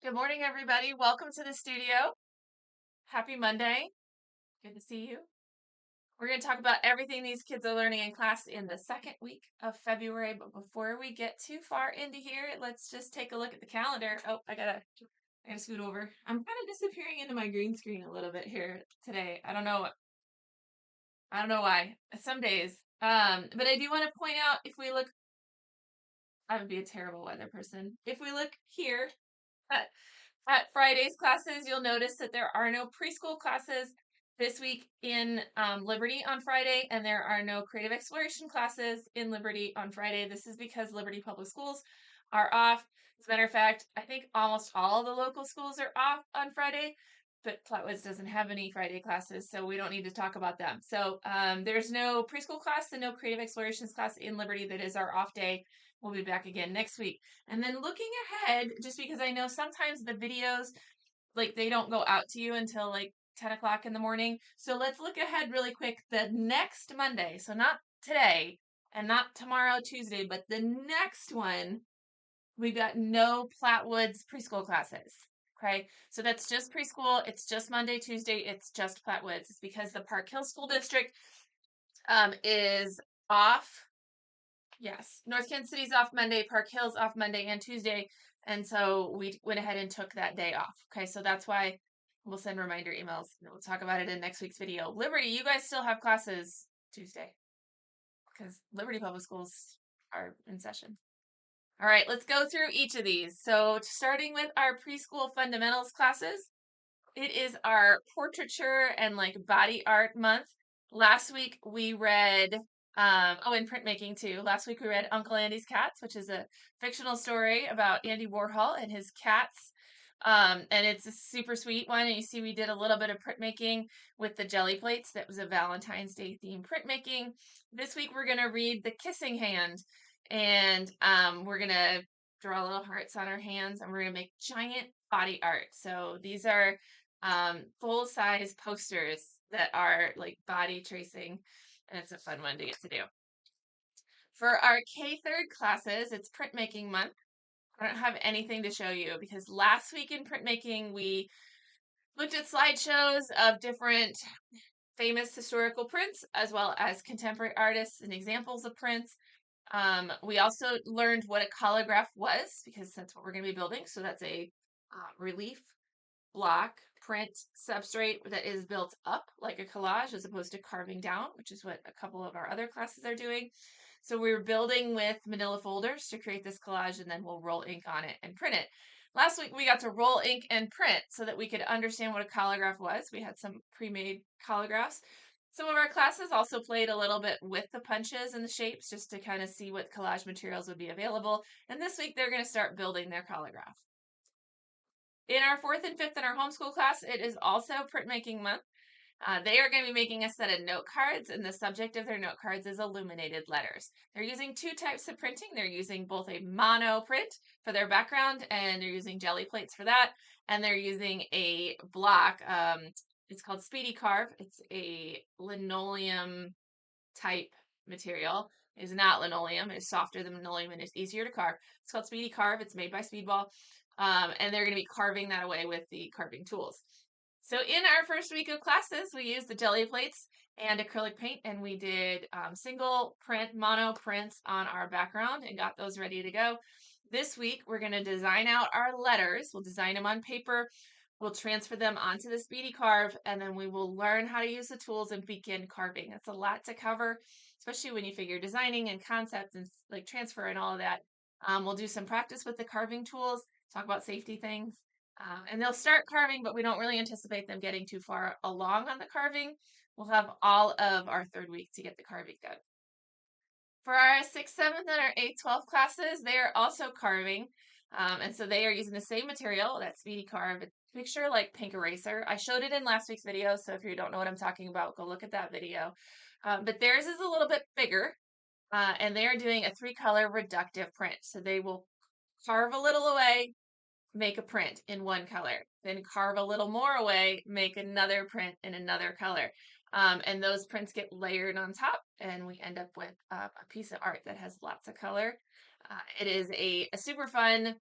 Good morning, everybody. Welcome to the studio. Happy Monday. Good to see you. We're going to talk about everything these kids are learning in class in the second week of February. But before we get too far into here, let's just take a look at the calendar. Oh, I gotta scoot over. I'm kind of disappearing into my green screen a little bit here today. I don't know why. Some days. But I do want to point out if we look, I would be a terrible weather person. If we look here at Friday's classes, you'll notice that there are no preschool classes this week in Liberty on Friday, and there are no creative exploration classes in Liberty on Friday. This is because Liberty Public Schools are off. As a matter of fact, I think almost all the local schools are off on Friday, but Flatwoods doesn't have any Friday classes, so we don't need to talk about them. So there's no preschool class and no creative explorations class in Liberty. That is our off day. We'll be back again next week. And then looking ahead, just because I know sometimes the videos, like they don't go out to you until like 10 o'clock in the morning. So let's look ahead really quick. The next Monday, so not today and not tomorrow, Tuesday, but the next one, we've got no Flatwoods preschool classes. Okay, so that's just preschool. It's just Monday, Tuesday. It's just Flatwoods. It's because the Park Hill School District is off. Yes, North Kansas City's off Monday, Park Hill's off Monday and Tuesday, and so we went ahead and took that day off. Okay, so that's why we'll send reminder emails. We'll talk about it in next week's video. Liberty, you guys still have classes Tuesday because Liberty Public Schools are in session. All right, let's go through each of these. So starting with our preschool fundamentals classes, it is our portraiture and like body art month. Last week we read, in printmaking too. Last week we read Uncle Andy's Cats, which is a fictional story about Andy Warhol and his cats. And it's a super sweet one. And you see we did a little bit of printmaking with the jelly plates. That was a Valentine's Day themed printmaking. This week we're going to read The Kissing Hand. And we're going to draw little hearts on our hands and we're going to make giant body art. So these are full-size posters that are like body tracing, and it's a fun one to get to do. For our K-3 classes, it's printmaking month. I don't have anything to show you because last week in printmaking, we looked at slideshows of different famous historical prints as well as contemporary artists and examples of prints. We also learned what a collagraph was because that's what we're going to be building. So that's a relief block print substrate that is built up like a collage as opposed to carving down, which is what a couple of our other classes are doing. So we were building with manila folders to create this collage, and then we'll roll ink on it and print it. Last week we got to roll ink and print so that we could understand what a collagraph was. We had some pre-made collagraphs. Some of our classes also played a little bit with the punches and the shapes just to kind of see what collage materials would be available. And this week they're going to start building their collagraph. In our 4th and 5th in our homeschool class, it is also printmaking month. They are going to be making a set of note cards, and the subject of their note cards is illuminated letters. They're using 2 types of printing. They're using both a mono print for their background, and they're using jelly plates for that, and they're using a block. It's called Speedy Carve. It's a linoleum type material. It is not linoleum. It is softer than linoleum, and it's easier to carve. It's called Speedy Carve. It's made by Speedball. And they're going to be carving that away with the carving tools. So in our first week of classes, we used the jelly plates and acrylic paint, and we did single print, mono prints on our background and got those ready to go. This week, we're going to design out our letters. We'll design them on paper. We'll transfer them onto the Speedy Carve, and then we will learn how to use the tools and begin carving. That's a lot to cover, especially when you figure designing and concept and like transfer and all of that. We'll do some practice with the carving tools, talk about safety things. And they'll start carving, but we don't really anticipate them getting too far along on the carving. We'll have all of our 3rd week to get the carving done. For our 6th, 7th, and our 8th, 12th classes, they are also carving. And so they are using the same material, that Speedy Carve. Picture like pink eraser. I showed it in last week's video, so if you don't know what I'm talking about, go look at that video. But theirs is a little bit bigger, and they are doing a 3-color reductive print. So they will carve a little away, make a print in one color, then carve a little more away, make another print in another color. And those prints get layered on top, and we end up with a piece of art that has lots of color. It is a super fun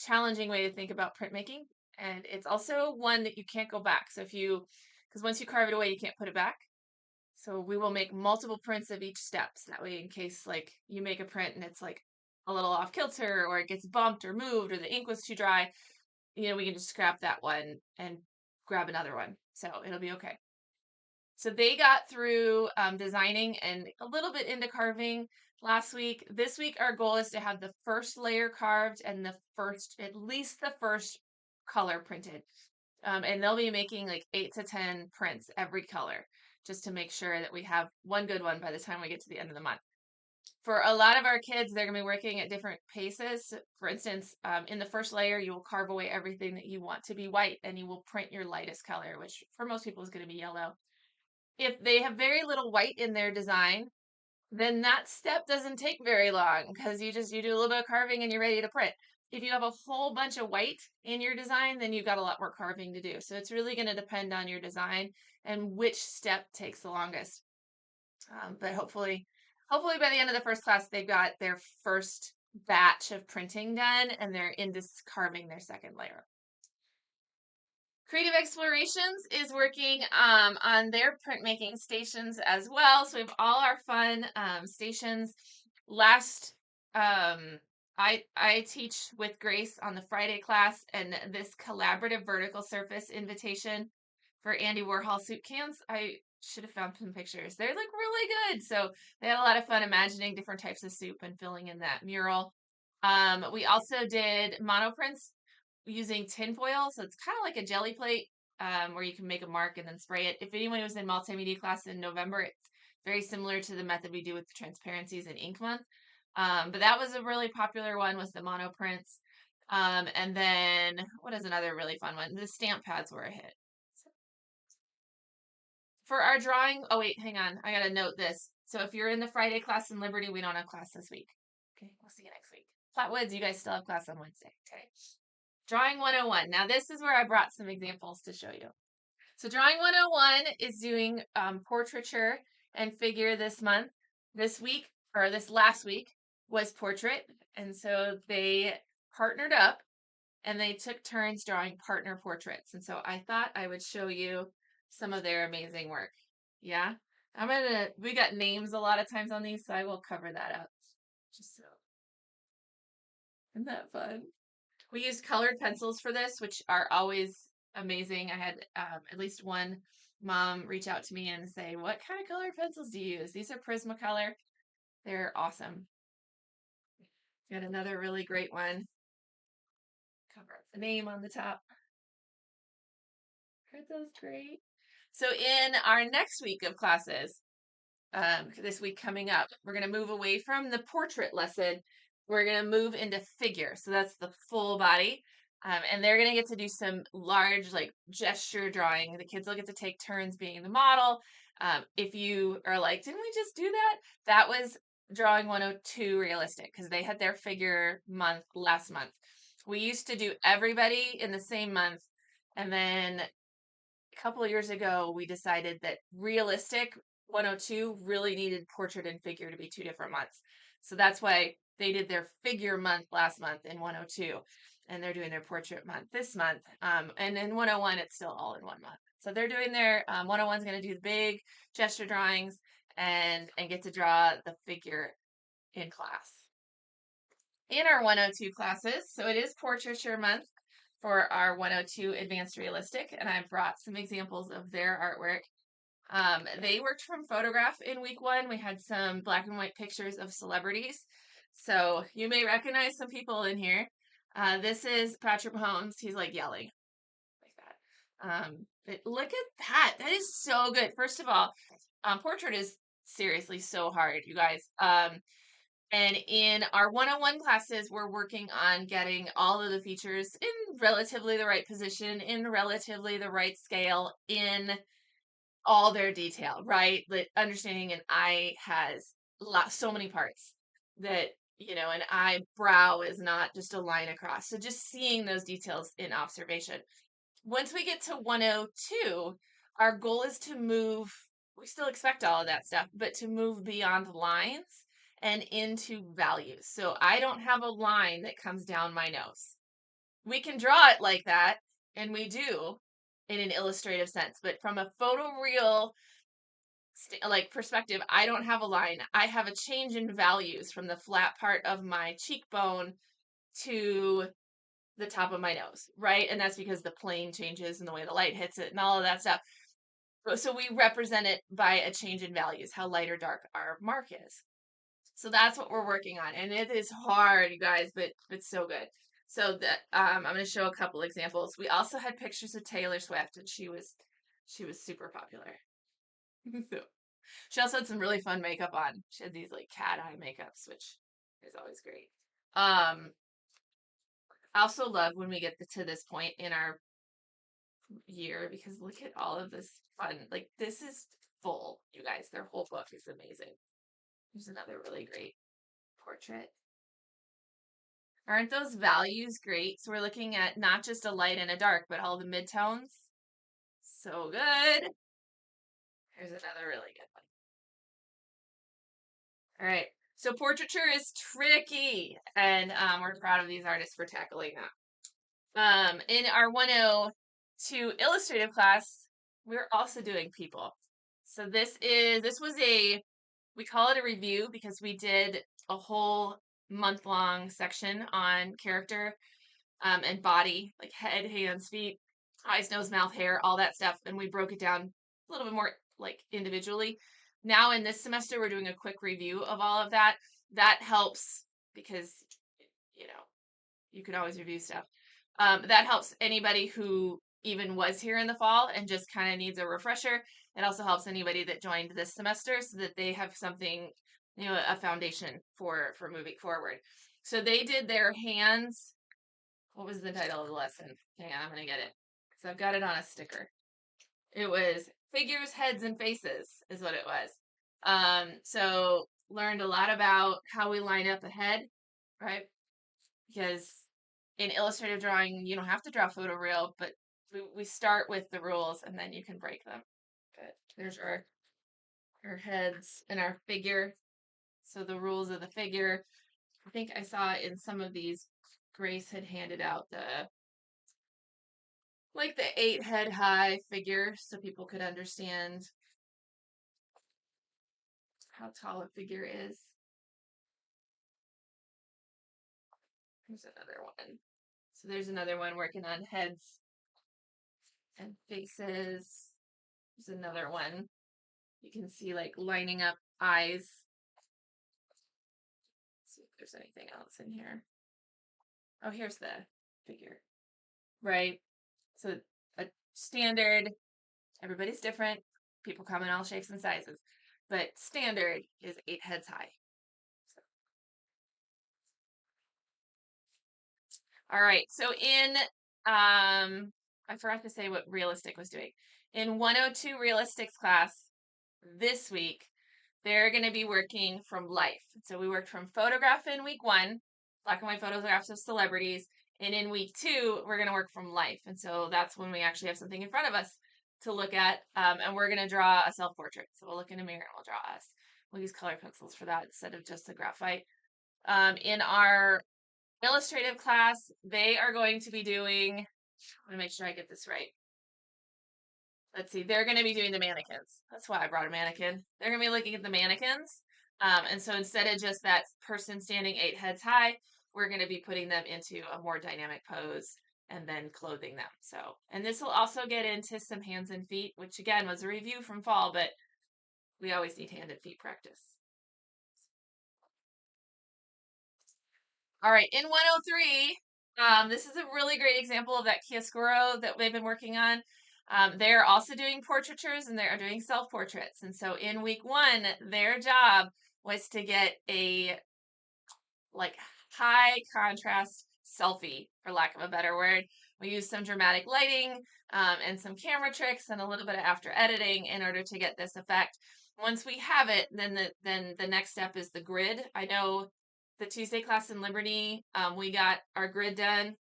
challenging way to think about printmaking. And it's also one that you can't go back. So because once you carve it away, you can't put it back. So we will make multiple prints of each step. So that way, in case like you make a print and it's like a little off kilter or it gets bumped or moved or the ink was too dry, we can just scrap that one and grab another one. So it'll be okay. So they got through designing and a little bit into carving last week. This week, our goal is to have the first layer carved and at least the first color printed. And they'll be making like 8 to 10 prints every color just to make sure that we have one good one by the time we get to the end of the month. For a lot of our kids, they're going to be working at different paces. For instance, in the first layer, you will carve away everything that you want to be white and you will print your lightest color, which for most people is going to be yellow. If they have very little white in their design, then that step doesn't take very long because you do a little bit of carving and you're ready to print. If you have a whole bunch of white in your design, then you've got a lot more carving to do. So it's really going to depend on your design and which step takes the longest. But hopefully by the end of the first class, they've got their first batch of printing done and they're into carving their second layer. Creative Explorations is working on their printmaking stations as well. So we have all our fun stations. I teach with Grace on the Friday class, and this collaborative vertical surface invitation for Andy Warhol soup cans. I should have found some pictures. They're like really good. So they had a lot of fun imagining different types of soup and filling in that mural. We also did monoprints using tin foil. So it's kind of like a jelly plate where you can make a mark and then spray it. If anyone was in multimedia class in November, it's very similar to the method we do with the transparencies in Ink Month. But that was a really popular one, was the monoprints. And then what is another really fun one? The stamp pads were a hit. For our drawing, oh wait, hang on. I got to note this. So if you're in the Friday class in Liberty, we don't have class this week. Okay, we'll see you next week. Flatwoods, you guys still have class on Wednesday. Okay. Drawing 101. Now this is where I brought some examples to show you. So Drawing 101 is doing portraiture and figure this month. This last week was portrait. And so they partnered up and they took turns drawing partner portraits. And so I thought I would show you some of their amazing work. Yeah. We got names a lot of times on these, so I will cover that up. Just so. Isn't that fun? We used colored pencils for this, which are always amazing. I had at least one mom reach out to me and say, "What kind of colored pencils do you use?" These are Prismacolor. They're awesome. Got another really great one. Cover up the name on the top. Aren't those great? So in our next week of classes, this week coming up, we're going to move away from the portrait lesson. We're going to move into figure. So that's the full body. And they're going to get to do some large like gesture drawing. The kids will get to take turns being the model. If you are like, didn't we just do that? That was Drawing 102 realistic because they had their figure month last month. We used to do everybody in the same month. And then a couple of years ago, we decided that realistic 102 really needed portrait and figure to be 2 different months. So that's why they did their figure month last month in 102, and they're doing their portrait month this month. And in 101, it's still all in 1 month. So they're doing their 101 is going to do the big gesture drawings and get to draw the figure in class. In our 102 classes, so it is portraiture month for our 102 Advanced Realistic, and I brought some examples of their artwork. They worked from photograph in week 1. We had some black and white pictures of celebrities. So you may recognize some people in here. This is Patrick Mahomes. He's like yelling like that. But look at that. That is so good. First of all, portrait is seriously so hard, you guys. And in our 101 classes, we're working on getting all of the features in relatively the right position, in relatively the right scale, in all their detail, right? Like understanding an eye has so many parts that, an eyebrow is not just a line across. So just seeing those details in observation. Once we get to 102, our goal is to move, we still expect all of that stuff, but to move beyond lines and into values. So I don't have a line that comes down my nose. we can draw it like that, and we do in an illustrative sense, but from a photoreal like perspective, I don't have a line. I have a change in values from the flat part of my cheekbone to the top of my nose, right? And that's because the plane changes and the way the light hits it and all of that stuff. So we represent it by a change in values, how light or dark our mark is. So that's what we're working on, and it is hard, you guys, but so good. So that I'm going to show a couple examples. We also had pictures of Taylor Swift, and she was super popular. So she also had some really fun makeup on. She had these like cat eye makeups, which is always great. I also love when we get to this point in our year because look at all of this fun. Like this is full, you guys. Their whole book is amazing. Here's another really great portrait. Aren't those values great? So we're looking at not just a light and a dark, but all the midtones. So good. Here's another really good one. All right. So portraiture is tricky, and we're proud of these artists for tackling that. In our 102 illustrative class, we're also doing people. So this was we call it a review because we did a whole month-long section on character and body, like head, hands, feet, eyes, nose, mouth, hair, all that stuff. And we broke it down a little bit more like individually. Now in this semester, we're doing a quick review of all of that. That helps because, you know, you can always review stuff. That helps anybody who even was here in the fall and just kind of needs a refresher. It also helps anybody that joined this semester so that they have something, you know, a foundation for moving forward. So they did their hands. What was the title of the lesson? Hang on, I'm gonna get it because I've got it on a sticker. It was figures, heads, and faces is what it was. So learned a lot about how we line up a head, right? Because in illustrative drawing, you don't have to draw photoreal, but we start with the rules and then you can break them. But there's our heads and our figure. So the rules of the figure. I think I saw in some of these, Grace had handed out the 8 head high figure so people could understand how tall a figure is. Here's another one. So there's another one working on heads and faces. There's another one. You can see like lining up eyes. Let's see if there's anything else in here. Oh, here's the figure. Right. So a standard, everybody's different. People come in all shapes and sizes. But standard is 8 heads high. All right. So I forgot to say what realistic was doing. In 102 realistics class this week, they're going to be working from life. So we worked from photograph in week 1, black and white photographs of celebrities. And in week 2, we're going to work from life. And so that's when we actually have something in front of us to look at. And we're going to draw a self-portrait. So we'll look in a mirror and we'll draw us. We'll use color pencils for that instead of just a graphite. In our illustrative class, they are going to be doing, I want to make sure I get this right. Let's see, they're going to be doing the mannequins. That's why I brought a mannequin. They're going to be looking at the mannequins. And so instead of just that person standing 8 heads high, we're going to be putting them into a more dynamic pose and then clothing them. So, and this will also get into some hands and feet, which again was a review from fall, but we always need hand and feet practice. All right, in 103, this is a really great example of that chiaroscuro that they've been working on. They're also doing portraitures and they're doing self-portraits. And so in week 1, their job was to get a high contrast selfie, for lack of a better word. We used some dramatic lighting and some camera tricks and a little bit of after editing in order to get this effect. Once we have it, then the next step is the grid. I know the Tuesday class in Liberty, we got our grid done.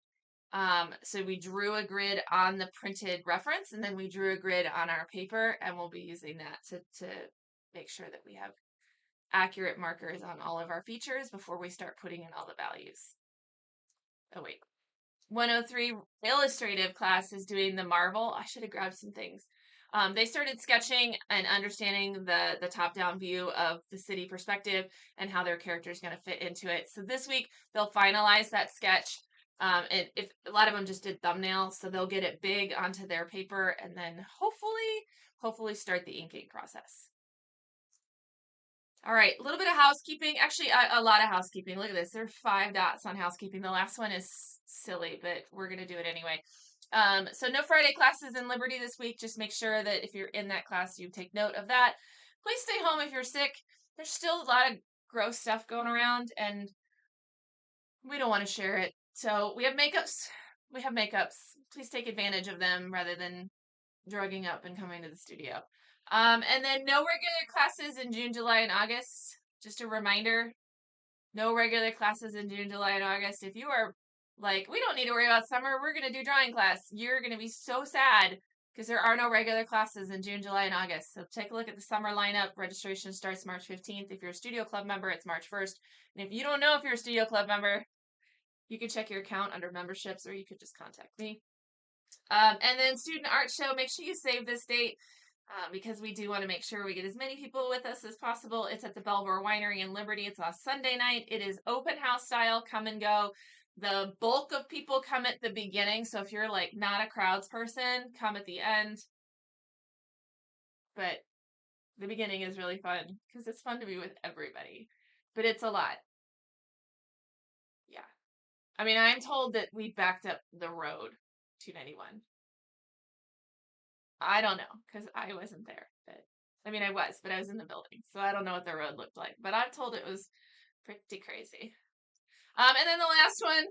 So we drew a grid on the printed reference and then we drew a grid on our paper and we'll be using that to make sure that we have accurate markers on all of our features before we start putting in all the values. Oh, wait. 103 illustrative class is doing the Marvel. I should have grabbed some things. They started sketching and understanding the top-down view of the city perspective and how their character is going to fit into it. So this week they'll finalize that sketch. And if a lot of them just did thumbnails, so they'll get it big onto their paper and then hopefully start the inking process. All right, a little bit of housekeeping. Actually, a lot of housekeeping. Look at this. There are 5 dots on housekeeping. The last one is silly, but we're going to do it anyway. So no Friday classes in Liberty this week. Just make sure that if you're in that class, you take note of that. Please stay home if you're sick. There's still a lot of gross stuff going around, and we don't want to share it. So we have makeups. We have makeups. Please take advantage of them rather than drugging up and coming to the studio. And then no regular classes in June, July, and August. Just a reminder, no regular classes in June, July, and August. If you are like, we don't need to worry about summer, we're going to do drawing class, you're going to be so sad because there are no regular classes in June, July, and August. So take a look at the summer lineup. Registration starts March 15th. If you're a studio club member, it's March 1st. And if you don't know if you're a studio club member, you can check your account under memberships, or you could just contact me. And then student art show, make sure you save this date because we do want to make sure we get as many people with us as possible. It's at the Belvoir Winery in Liberty. It's on Sunday night. It is open house style, come and go. The bulk of people come at the beginning. So if you're like not a crowds person, come at the end. But the beginning is really fun because it's fun to be with everybody. But it's a lot. Yeah. I mean, I'm told that we backed up the road 291. I don't know because I wasn't there. But I mean, I was, but I was in the building, so I don't know what the road looked like. But I'm told it was pretty crazy. And then the last one,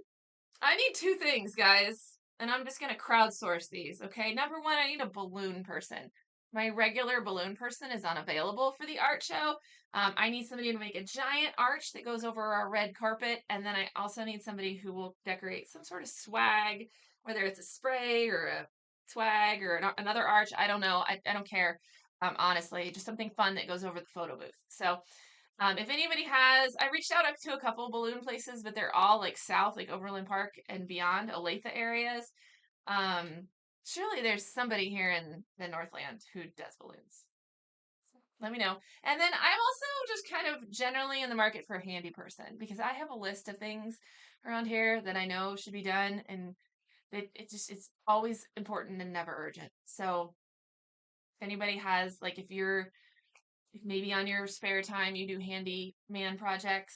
I need 2 things, guys, and I'm just gonna crowdsource these. Okay, number one, I need a balloon person. My regular balloon person is unavailable for the art show. I need somebody to make a giant arch that goes over our red carpet, and then I also need somebody who will decorate some sort of swag, whether it's a spray or a swag or another arch. I don't know. I don't care. Honestly, just something fun that goes over the photo booth. So if anybody has, I reached out to a couple balloon places, but they're all like south, like Overland Park and beyond, Olathe areas. Surely there's somebody here in the Northland who does balloons. So let me know. And then I'm also just kind of generally in the market for a handy person because I have a list of things around here that I know should be done, and it's always important and never urgent. So if anybody has, like, if maybe on your spare time you do handyman projects,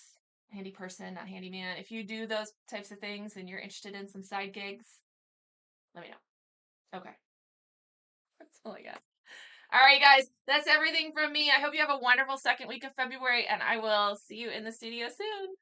handy person, not handyman. If you do those types of things and you're interested in some side gigs, let me know. Okay. That's all I got. All right, guys, that's everything from me. I hope you have a wonderful second week of February, and I will see you in the studio soon.